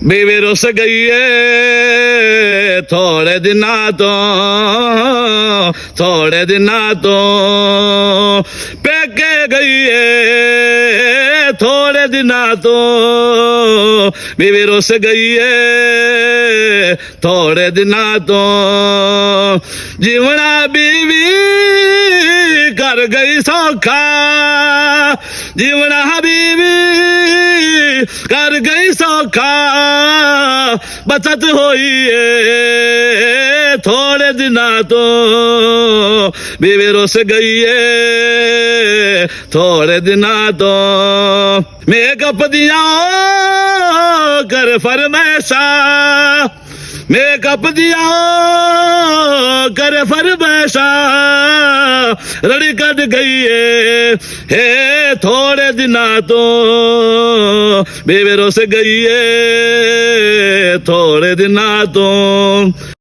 ਬੀਵੀ ਰੁੱਸ ਗਈ ਏ ਥੋੜੇ ਦਿਨਾਂ ਤੋਂ ਪੇਕੇ ਗਈ ਏ ਥੋੜੇ ਦਿਨਾਂ ਤੋਂ ਬੀਵੀ ਰੁੱਸ ਗਈ ਏ ਥੋੜੇ ਦਿਨਾਂ ਤੋਂ ਜੀਵਣਾ ਬੀਵੀ ਕਰ ਗਈ ਸੌਖਾ ਜੀਵਣਾ ਬੀਵੀ ਕਰ ਗਈ ਸੌਖਾ ਬਚਤ ਹੋਈ ਏ ਥੋੜੇ ਦਿਨਾਂ ਤੋਂ ਬੀਵੀ ਰੁੱਸ ਗਈ ਏ ਥੋੜੇ ਦਿਨਾਂ ਤੋਂ ਮੇਕਅਪ ਦੀਆਂ ਕਰ ਫਰਮੈਸ਼ਾ ਮੇਕਅਪ ਦੀਆਂ ਕਰ ਫਰਮੈਸ਼ਾ ਰੜੀ ਕੱਢ ਗਈ ਏ ਥੋੜੇ ਦਿਨਾਂ ਤੋਂ ਬੀਵੀ ਰੁੱਸ ਗਈ ਏ ਥੋੜੇ ਦਿਨਾਂ ਤੋਂ